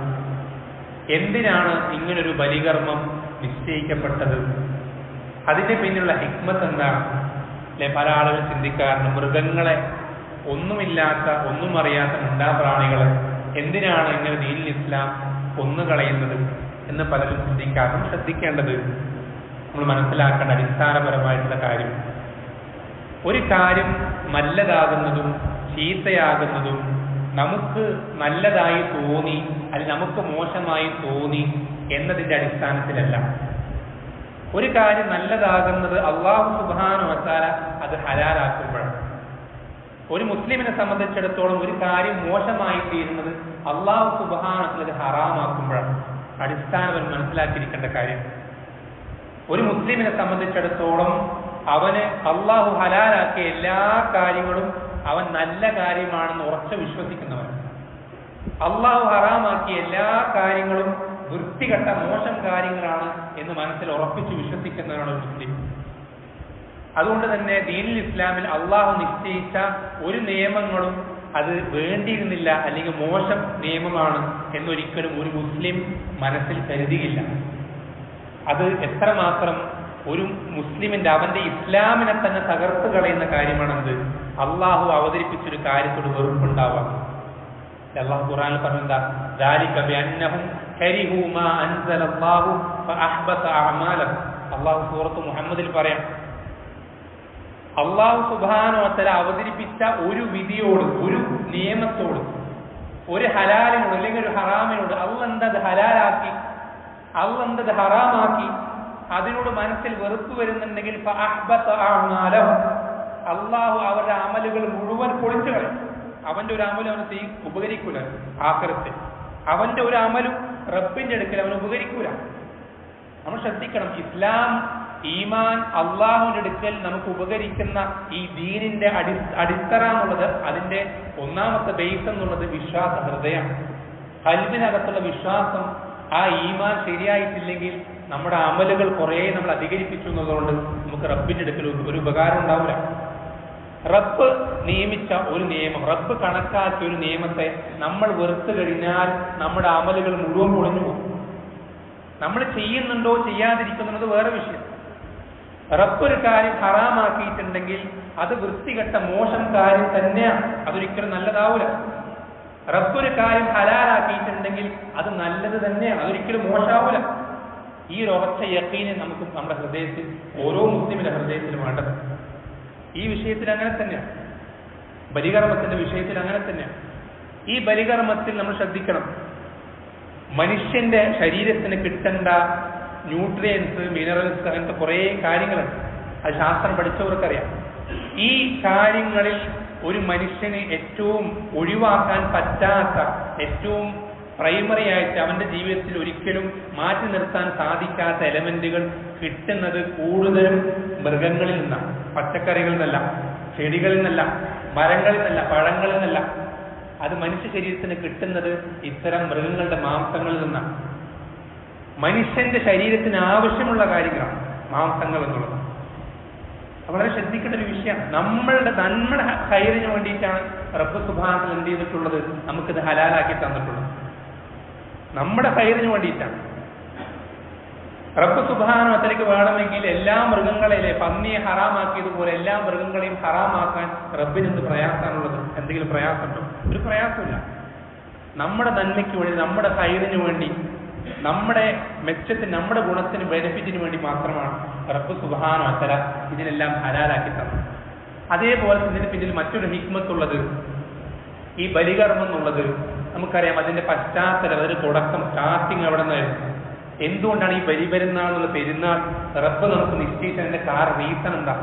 എന്തിനാണ് ഇങ്ങനൊരു ബലികർമ്മം നിശ്ചയിക്കപ്പെട്ടത്, അതിൻ്റെ പിന്നിലുള്ള ഹിക്മത്ത് എന്താണ് അല്ലെ, പല ആളുകൾ ചിന്തിക്കാറുണ്ട്. മൃഗങ്ങളെ ഒന്നുമില്ലാത്ത ഒന്നും അറിയാത്ത മിണ്ടാപ്രാണികളെ എന്തിനാണ് ഇങ്ങനെ ദീനിൽ ഇസ്ലാം കൊന്നുകളയുന്നത് എന്ന് പലരും ചിന്തിക്കാറും. ശ്രദ്ധിക്കേണ്ടത്, നമ്മൾ മനസ്സിലാക്കേണ്ട അടിസ്ഥാനപരമായിട്ടുള്ള കാര്യം, ഒരു കാര്യം നല്ലതാകുന്നതും ചീത്തയാകുന്നതും നമുക്ക് നല്ലതായി തോന്നി അല്ലെങ്കിൽ നമുക്ക് മോശമായി തോന്നി എന്നതിൻ്റെ അടിസ്ഥാനത്തിലല്ല. ഒരു കാര്യം നല്ലതാകുന്നത് അല്ലാഹു സുബ്ഹാനഹു വ തആല അത് ഹലാലാക്കുമ്പോഴാണ്. ഒരു മുസ്ലിമിനെ സംബന്ധിച്ചിടത്തോളം ഒരു കാര്യം മോശമായി തീരുന്നത് അല്ലാഹു സുബ്ഹാനഹു വ തആല ഹറാമാക്കുമ്പോഴാണ്. അടിസ്ഥാനപരം മനസ്സിലാക്കിയിരിക്കേണ്ട കാര്യം, ഒരു മുസ്ലിമിനെ സംബന്ധിച്ചിടത്തോളം അവന് അല്ലാഹു ഹലാലാക്കിയ എല്ലാ കാര്യങ്ങളും അവൻ നല്ല കാര്യമാണെന്ന് ഉറച്ചു വിശ്വസിക്കുന്നവൻ, അല്ലാഹു ഹറാമാക്കിയ എല്ലാ കാര്യങ്ങളും വൃത്തികെട്ട മോശം കാര്യങ്ങളാണ് എന്ന് മനസ്സിൽ ഉറപ്പിച്ച് വിശ്വസിക്കുന്നവനാണ് ഒരു മുസ്ലിം. അതുകൊണ്ട് തന്നെ ദീനുൽ ഇസ്ലാമിൽ അള്ളാഹു നിശ്ചയിച്ച ഒരു നിയമങ്ങളും അത് വേണ്ടിയിരുന്നില്ല അല്ലെങ്കിൽ മോശം നിയമമാണ് എന്നൊരിക്കലും ഒരു മുസ്ലിം മനസ്സിൽ കരുതിയില്ല. അത് എത്രമാത്രം ഒരു മുസ്ലിമിന്റെ അവന്റെ ഇസ്ലാമിനെ തന്നെ തകർത്ത് കളയുന്ന കാര്യമാണെന്നത് അള്ളാഹു അവതരിപ്പിച്ചൊരു കാര്യത്തോട് വെറുപ്പുണ്ടാവാം. അള്ളാഹു ഖുർആനിൽ പറഞ്ഞെന്താ, ദാലിക ബിഅന്നഹും കരിഹു മാ അൻസലല്ലാഹു ഫഅഹ്ബത അഅമാലഹും. അള്ളാഹു സൂറത്ത് മുഹമ്മദിൽ പറയാം, അള്ളാഹു സുബ്ഹാനഹു വ തആല അവതരിപ്പിച്ച ഒരു വിധിയോട്, ഒരു നിയമത്തോട്, ഒരു ഹലാലിനോട് അല്ലെങ്കിൽ ഒരു ഹറാമിനോട് അള്ളാഹ് എന്തത് ഹലാലാക്കി, അള്ളാഹ് എന്തത് ഹറാമാക്കി, അതിനോട് മനസ്സിൽ വെറുപ്പ് വരുന്നുണ്ടെങ്കിൽ ഫഅഹ്ബത അഅമാലഹും, അള്ളാഹു അവരുടെ അമലുകൾ മുഴുവൻ പൊളിച്ചു കളയും. അവന്റെ ഒരു അമലും അവന് ഉപകരിക്കൂല. ആഖിറത്തിൽ അവന്റെ ഒരു അമലും റബ്ബിന്റെ അടുക്കൽ അവന് ഉപകരിക്കൂല. നമ്മൾ ശ്രദ്ധിക്കണം, ഇസ്ലാം, ഈമാൻ, അള്ളാഹുവിന്റെ അടുക്കൽ നമുക്ക് ഉപകരിക്കുന്ന ഈ ദീനിന്റെ അടിത്തറ എന്നുള്ളത്, അതിന്റെ ഒന്നാമത്തെ ബേസ് എന്നുള്ളത് വിശ്വാസ ഹൃദയം, ഖൽബിനകത്തുള്ള വിശ്വാസം. ആ ഈമാൻ ശരിയായിട്ടില്ലെങ്കിൽ നമ്മുടെ അമലുകൾ കുറെ നമ്മൾ അധികരിപ്പിച്ചു എന്നതുകൊണ്ട് നമുക്ക് റബ്ബിന്റെ അടുക്കൽ ഒരു ഉപകാരം ഉണ്ടാവില്ല. റബ്ബ് നിയമിച്ച ഒരു നിയമം, റബ്ബ് കണക്കാക്കിയ ഒരു നിയമത്തെ നമ്മൾ വെറുത്തു കഴിഞ്ഞാൽ നമ്മുടെ അമലുകൾ മുഴുവൻ പൊളിഞ്ഞു പോകും. നമ്മൾ ചെയ്യുന്നുണ്ടോ ചെയ്യാതിരിക്കുന്നുണ്ടോ വേറെ വിഷയം. റബ്ബ് ഒരു കാര്യം ഹറാമാക്കിയിട്ടുണ്ടെങ്കിൽ അത് വൃത്തികെട്ട മോശം കാര്യം തന്നെയാണ്, അതൊരിക്കലും നല്ലതാവൂല. റബ്ബ് ഒരു കാര്യം ഹലാലാക്കിയിട്ടുണ്ടെങ്കിൽ അത് നല്ലത് തന്നെയാണ്, അതൊരിക്കലും മോശമാവൂല. ഈ ഒരു ഒറ്റ യഖീന് നമുക്ക് നമ്മുടെ ഹൃദയത്തിൽ, ഓരോ മുസ്ലിമിന്റെ ഹൃദയത്തിലും വേണ്ടത്. ഈ വിഷയത്തിൽ അങ്ങനെ തന്നെയാണ്, ബലികർമ്മത്തിന്റെ വിഷയത്തിൽ അങ്ങനെ തന്നെയാണ്. ഈ ബലികർമ്മത്തിൽ നമ്മൾ ശ്രദ്ധിക്കണം, മനുഷ്യന്റെ ശരീരത്തിന് കിട്ടേണ്ട ന്യൂട്രിയൻസ്, മിനറൽസ്, അങ്ങനത്തെ കുറേ കാര്യങ്ങളുണ്ട്. അത് ശാസ്ത്രം പഠിച്ചവർക്കറിയാം. ഈ കാര്യങ്ങളിൽ ഒരു മനുഷ്യന് ഏറ്റവും ഒഴിവാക്കാൻ പറ്റാത്ത, ഏറ്റവും പ്രൈമറി ആയിട്ട് അവന്റെ ജീവിതത്തിൽ ഒരിക്കലും മാറ്റി നിർത്താൻ സാധിക്കാത്ത എലമെന്റുകൾ കിട്ടുന്നത് കൂടുതലും മൃഗങ്ങളിൽ നിന്നാണ്. പച്ചക്കറികളിൽ നിന്നല്ല, ചെടികളിൽ നിന്നല്ല, മരങ്ങളിൽ നിന്നല്ല, പഴങ്ങളിൽ നിന്നല്ല. അത് മനുഷ്യ ശരീരത്തിന് കിട്ടുന്നത് ഇത്തരം മൃഗങ്ങളുടെ മാംസങ്ങളിൽ നിന്നാണ്. മനുഷ്യന്റെ ശരീരത്തിന് ആവശ്യമുള്ള കാര്യങ്ങളാണ് മാംസങ്ങൾ എന്നുള്ളത്. വളരെ ശ്രദ്ധിക്കേണ്ട ഒരു വിഷയമാണ്. നമ്മുടെ ഹൈറിന് വേണ്ടിയിട്ടാണ് റബ്ബ് സുബ്ഹാനഹു എന്ത് ചെയ്തിട്ടുള്ളത്, നമുക്കിത് ഹലാലാക്കി തന്നിട്ടുള്ളത്. നമ്മുടെ ഹൈറിന് വേണ്ടിയിട്ടാണ്. റബ്ബ് സുബ്ഹാനഹു വ തആലയ്ക്ക് വേണമെങ്കിൽ എല്ലാ മൃഗങ്ങളെയും, പന്നിയെ ഹറാമാക്കിയതുപോലെ എല്ലാ മൃഗങ്ങളെയും ഹറാമാക്കാൻ റബ്ബിന് എന്ത് പ്രയാസമാണുള്ളത്? എന്തെങ്കിലും പ്രയാസമുണ്ടോ? ഒരു പ്രയാസമില്ല. നമ്മുടെ നന്മയ്ക്ക് വേണ്ടി, നമ്മുടെ ഹൈറിന് വേണ്ടി, നമ്മുടെ മെച്ചത്തിന്, നമ്മുടെ ഗുണത്തിന്, ബെനിഫിറ്റിന് വേണ്ടി മാത്രമാണ് റബ്ബ് സുബ്ഹാനഹു വ തആല ഇതിനെല്ലാം ഹലാലാക്കി തന്നത്. അതേപോലെ ഇതിന് പിന്നിൽ മറ്റൊരു ഹിക്മത്തുള്ളത്, ഈ ബലികർമ്മം എന്നുള്ളത് നമുക്കറിയാം, അതിന്റെ പശ്ചാത്തലം, അതിന്റെ തുടക്കം, സ്റ്റാർട്ടിങ് എവിടെ നിന്നായിരുന്നു? എന്തുകൊണ്ടാണ് ഈ ബലിപെരുന്നാൾ എന്നുള്ള പെരുന്നാൾ റബ്ബ് നമുക്ക് നിശ്ചയിച്ചതിന്റെ റീസൺ എന്താ?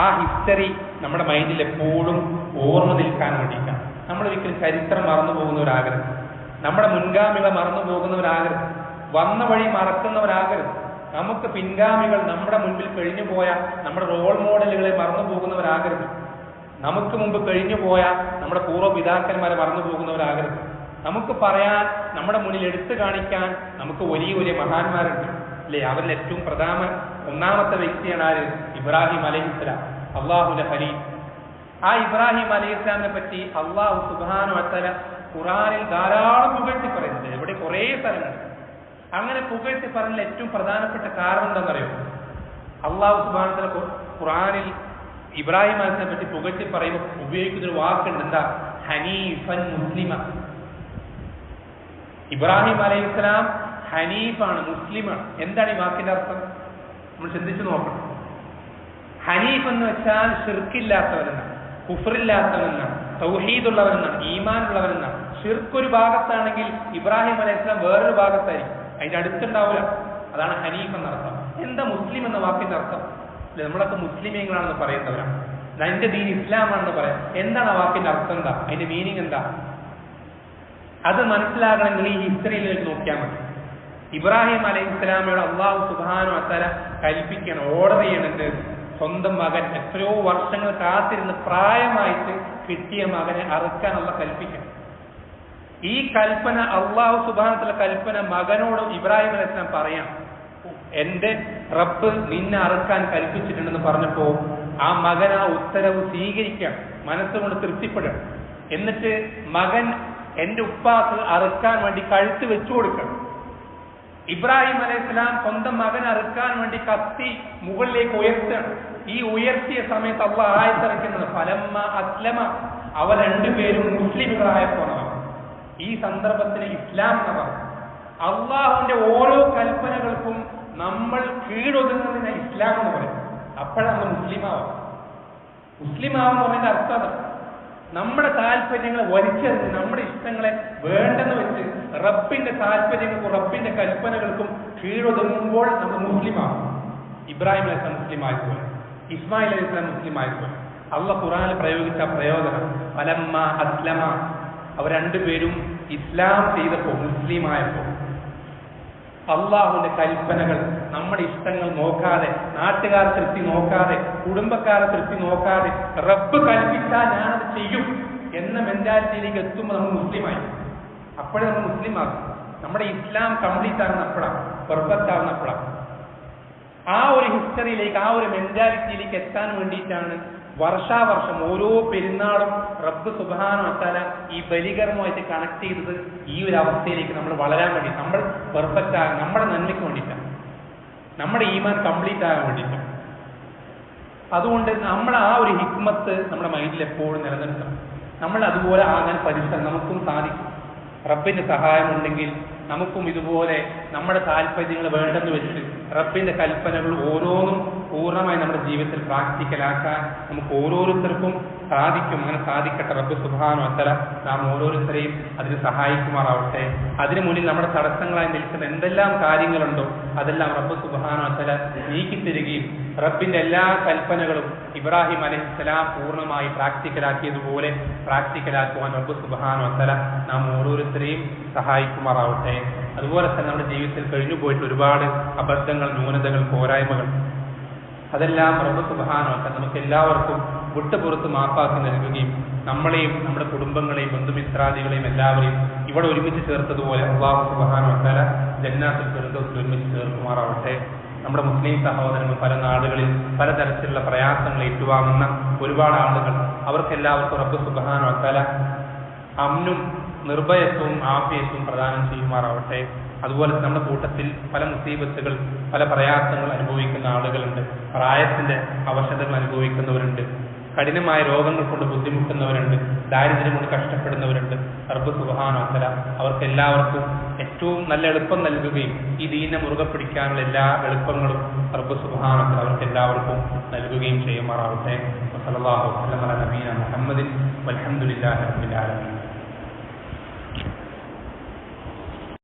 ആ ഹിസ്റ്ററി നമ്മുടെ മൈൻഡിൽ എപ്പോഴും ഓർമ്മ നിൽക്കാൻ വേണ്ടിയിട്ടാണ്. നമ്മളൊരിക്കലും ചരിത്രം മറന്നു പോകുന്നവരാകരുത്. നമ്മുടെ മുൻഗാമികളെ മറന്നു പോകുന്നവരാകരുത്, വന്ന വഴി മറക്കുന്നവരാകരുത്. നമുക്ക് പിൻഗാമികൾ, നമ്മുടെ മുൻപിൽ കഴിഞ്ഞു പോയ നമ്മുടെ റോൾ മോഡലുകളെ മറന്നു പോകുന്നവരാകരുത്. നമുക്ക് മുമ്പ് കഴിഞ്ഞു പോയ നമ്മുടെ പൂർവ്വപിതാക്കന്മാരെ മറന്നു പോകുന്നവരാകരുത്. നമുക്ക് പറയാൻ, നമ്മുടെ മുന്നിൽ എടുത്തു കാണിക്കാൻ നമുക്ക് വലിയ വലിയ മഹാന്മാരുണ്ട് അല്ലേ? അവരിൽ ഏറ്റവും ഒന്നാമത്തെ വ്യക്തിയാണ് ആര്? ഇബ്രാഹിം അലൈഹിസ്സലാം, അള്ളാഹുവിന്റെ ഖലീൽ. ആ ഇബ്രാഹിം അലൈഹിസ്സലാമിനെ പറ്റി അള്ളാഹു സുബ്ഹാനഹു വ തആല ഖുർആനിൽ ധാരാളം പുകഴ്ത്തി പറയുന്നുണ്ട്. ഇവിടെ കുറേ സ്ഥലങ്ങൾ അങ്ങനെ പുകഴ്ത്തി പറഞ്ഞ ഏറ്റവും പ്രധാനപ്പെട്ട കാരണം എന്താണെന്നറിയോ? അള്ളാഹു സുബ്ഹാനഹു വ തആല ഖുർആനിൽ ഇബ്രാഹിം അലൈഹിസ്സലാമിനെ പറ്റി പുകഴ്ത്തി പറയുമ്പോൾ ഉപയോഗിക്കുന്ന ഒരു വാക്കുണ്ട്. എന്താ? ഹനീഫൻ മുസ്ലിമ. ഇബ്രാഹിം അലൈഹിസ്സലാം ഹനീഫാണ്, മുസ്ലിമാണ്. എന്താണ് ഈ വാക്കിന്റെ അർത്ഥം? നമ്മൾ ചിന്തിച്ചു നോക്കണം. ഹനീഫ് എന്ന് വെച്ചാൽ ഷിർക്കില്ലാത്തവരെന്നാണ്, കുഫറില്ലാത്തവരെന്നാണ്, തൗഹീദുള്ളവരെന്നാണ്, ഈമാനുള്ളവരെന്നാണ്. ഷിർക്ക് ഒരു ഭാഗത്താണെങ്കിൽ ഇബ്രാഹിം അലൈഹിസ്സലാം വേറൊരു ഭാഗത്തായിരിക്കും, അതിന്റെ അടുത്തുണ്ടാവില്ല. അതാണ് ഹനീഫ് എന്നർത്ഥം. എന്താ മുസ്ലിം എന്ന വാക്കിന്റെ അർത്ഥം? അല്ലെ, നമ്മളൊക്കെ മുസ്ലിമീങ്ങളാണെന്ന് പറയുന്നവരാണ്, അതിന്റെ ദീൻ ഇസ്ലാമാണെന്ന് പറയാം. എന്താണ് ആ വാക്കിന്റെ അർത്ഥം? എന്താ അതിന്റെ മീനിങ്? എന്താ? അത് മനസ്സിലാകണമെങ്കിൽ ഈ ഹിസ്റ്ററിയിലേക്ക് നോക്കിയാൽ മതി. ഇബ്രാഹിം അലൈഹിസ്സലാമയോട് അള്ളാഹു സുബ്ഹാനഹു വ തആല കൽപ്പിക്കണം, ഓർഡർ ചെയ്യണത് സ്വന്തം മകൻ എത്രയോ വർഷങ്ങൾ കാത്തിരുന്ന് പ്രായമായിട്ട് കിട്ടിയ മകനെ അറുക്കാൻ അള്ളാഹ് കൽപ്പിക്കണം. ഈ കൽപ്പന, അള്ളാഹു സുബ്ഹാനഹു വ തആല കൽപ്പന മകനോട് ഇബ്രാഹിം അലൈഹിസ്സലാം പറയാം, എന്റെ റബ്ബ് നിന്നെ അറുക്കാൻ കൽപ്പിച്ചിട്ടുണ്ടെന്ന് പറഞ്ഞപ്പോ ആ മകൻ ആ ഉത്തരവ് സ്വീകരിക്കാം, മനസ്സുകൊണ്ട് തൃപ്തിപ്പെടണം. എന്നിട്ട് മകൻ എന്റെ ഉപ്പാക്ക് അറുക്കാൻ വേണ്ടി കഴുത്ത് വെച്ചു കൊടുക്കണം. ഇബ്രാഹിം അലൈഹിസ്സലാം സ്വന്തം മകൻ അറുക്കാൻ വേണ്ടി കത്തി മുകളിലേക്ക് ഉയർത്തണം. ഈ ഉയർത്തിയ സമയത്ത് അള്ളാഹ് ആയത്തിറക്കുന്നത് ഫലമ്മ അസ്ലമ, അവർ രണ്ടുപേരും മുസ്ലിമുകളായപ്പോഴാണ്. ഈ സന്ദർഭത്തിന് ഇസ്ലാം എന്ന് പറഞ്ഞു. അള്ളാഹുവിന്റെ ഓരോ കൽപ്പനകൾക്കും നമ്മൾ കീഴൊതുങ്ങുന്നതിന് ഇസ്ലാം എന്ന് പറയും. അപ്പോഴാണ് നമ്മൾ മുസ്ലിമാവും. മുസ്ലിമാവെന്ന് പറയുന്ന അർത്ഥം നമ്മുടെ താല്പര്യങ്ങളെ വലിച്ചെറിഞ്ഞ് നമ്മുടെ ഇഷ്ടങ്ങളെ വേണ്ടെന്ന് വെച്ച് റബ്ബിന്റെ താല്പര്യങ്ങൾക്കും റബ്ബിന്റെ കൽപ്പനകൾക്കും കീഴൊതുങ്ങുമ്പോൾ നമ്മൾ മുസ്ലിമാവും. ഇബ്രാഹിം അലൈഹിസ്സലാം മുസ്ലിം ആയിപ്പോലെ, ഇസ്മായിൽ അലൈഹിസ്സലാം മുസ്ലിം ആയിപ്പോലെ. അള്ളാഹ് ഖുർആനിൽ പ്രയോഗിച്ച പ്രയോജനം ഫലമ്മ അസ്ലമ, അവർ രണ്ടുപേരും ഇസ്ലാം ചെയ്തപ്പോൾ, മുസ്ലിം ആയപ്പോൾ. അള്ളാഹുവിന്റെ കൽപ്പനകൾ നമ്മുടെ ഇഷ്ടങ്ങൾ നോക്കാതെ, നാട്ടുകാരെ തൃപ്തി നോക്കാതെ, കുടുംബക്കാരെ തൃപ്തി നോക്കാതെ റബ്ബ് കൽപ്പിച്ചാൽ ഞാനത് ചെയ്യും എന്ന മെന്റാലിറ്റിയിലേക്ക് എത്തുമ്പോൾ നമ്മൾ മുസ്ലിമായി. അപ്പോഴേ നമ്മൾ മുസ്ലിം ആകും. നമ്മുടെ ഇസ്ലാം കംപ്ലീറ്റ് ആകുന്ന അപ്പോഴാണ്, പെർഫെക്റ്റ് ആകുന്ന അപ്പോഴാണ്. ആ ഒരു ഹിസ്റ്ററിയിലേക്ക്, ആ ഒരു മെന്റാലിറ്റിയിലേക്ക് എത്താൻ വേണ്ടിയിട്ടാണ് വർഷാവർഷം ഓരോ പെരുന്നാളും റബ്ബ് സുബ്ഹാനഹു വ തആല ഈ ബലികർമ്മമായിട്ട് കണക്ട് ചെയ്തത് ഈ ഒരു അവസ്ഥയിലേക്ക് നമ്മൾ വളരാൻ വേണ്ടി, നമ്മൾ പെർഫെക്റ്റ് ആകാൻ, നമ്മുടെ നന്മയ്ക്ക് വേണ്ടിയിട്ടാണ്, നമ്മുടെ ഈമാൻ കംപ്ലീറ്റ് ആകാൻ വേണ്ടിയിട്ടാണ്. അതുകൊണ്ട് നമ്മൾ ആ ഒരു ഹിക്മത്ത് നമ്മുടെ മൈൻഡിൽ എപ്പോഴും നിലനിർത്തണം. നമ്മൾ അതുപോലെ ആകാൻ പരിശ്രമം നമുക്കും സാധിക്കും. റബ്ബിന്റെ സഹായം ഉണ്ടെങ്കിൽ നമുക്കും ഇതുപോലെ നമ്മുടെ താല്പര്യങ്ങൾ വേണ്ടെന്ന് വെച്ച് റബ്ബിന്റെ കൽപ്പനകൾ ഓരോന്നും പൂർണ്ണമായി നമ്മുടെ ജീവിതത്തിൽ പ്രാക്ടിക്കലാക്കാൻ നമുക്ക് ഓരോരുത്തർക്കും സാധിക്കും. അങ്ങനെ സാധിക്കട്ടെ. റബ്ബ് സുബ്ഹാനഹു വ തആല നാം ഓരോരുത്തരെയും അതിന് സഹായിക്കുമാറാവട്ടെ. അതിനു മുന്നിൽ നമ്മുടെ തടസ്സങ്ങളായി നിൽക്കുന്ന എന്തെല്ലാം കാര്യങ്ങളുണ്ടോ അതെല്ലാം റബ്ബ് സുബ്ഹാനഹു വ തആല നീക്കിത്തരികയും റബ്ബിന്റെ എല്ലാ കൽപ്പനകളും ഇബ്രാഹിം അലൈഹിസ്സലാം പൂർണ്ണമായി പ്രാക്ടിക്കലാക്കിയതുപോലെ പ്രാക്ടിക്കലാക്കുവാൻ റബ്ബ് സുബ്ഹാനഹു വ തആല നാം ഓരോരുത്തരെയും സഹായിക്കുമാറാവട്ടെ. അതുപോലെ തന്നെ നമ്മുടെ ജീവിതത്തിൽ കഴിഞ്ഞു പോയിട്ട് ഒരുപാട് അബദ്ധങ്ങൾ, ന്യൂനതകൾ, പോരായ്മകൾ, അതെല്ലാം റബ്ബ് സുബ്ഹാനഹു വ തആല നമുക്ക് എല്ലാവർക്കും വിട്ടുപുറത്ത് മാപ്പാക്കി നൽകുകയും നമ്മളെയും നമ്മുടെ കുടുംബങ്ങളെയും ബന്ധുമിത്രാദികളെയും എല്ലാവരെയും ഇവിടെ ഒരുമിച്ച് ചേർത്തതുപോലെ അല്ലാഹു സുബ്ഹാനഹു വ തആല ജന്നാത്തുൽ ഫിർദൗസിൽ ഒരുമിച്ച് ചേർക്കുമാറാവട്ടെ. നമ്മുടെ മുസ്ലിം സഹോദരങ്ങൾ പല നാടുകളിൽ പലതരത്തിലുള്ള പ്രയാസങ്ങൾ ഏറ്റുവാങ്ങുന്ന ഒരുപാട് ആളുകൾ, അവർക്കെല്ലാവർക്കും റബ്ബ് സുബ്ഹാനഹു വ തആല അമ്നും നിർഭയത്വവും ആഫിയത്വവും പ്രദാനം ചെയ്യുമാറാവട്ടെ. അതുപോലെ നമ്മുടെ കൂട്ടത്തിൽ പല മുസീബത്തുകൾ, പല പ്രയാസങ്ങൾ അനുഭവിക്കുന്ന ആളുകളുണ്ട്. പ്രായത്തിന്റെ അവശതകൾ അനുഭവിക്കുന്നവരുണ്ട്, കഠിനമായ രോഗങ്ങൾ കൊണ്ട് ബുദ്ധിമുട്ടുന്നവരുണ്ട്, ദാരിദ്ര്യം കൊണ്ട് കഷ്ടപ്പെടുന്നവരുണ്ട്. റബ്ബ് സുബ്ഹാനഹു വ തആല അവർക്കെല്ലാവർക്കും ഏറ്റവും നല്ല എളുപ്പം നൽകുകയും ഈ ദീനെ മുറുകെ പിടിക്കാനുള്ള എല്ലാ എളുപ്പങ്ങളും റബ്ബ് സുബ്ഹാനഹു വ തആല അവർക്കെല്ലാവർക്കും നൽകുകയും ചെയ്യുമാറാവട്ടെ. വസല്ലല്ലാഹു അലൈഹി വസല്ലം അലാ നബിയിന മുഹമ്മദിൻ വൽഹംദുലില്ലാഹി റബ്ബിൽ ആലമീൻ.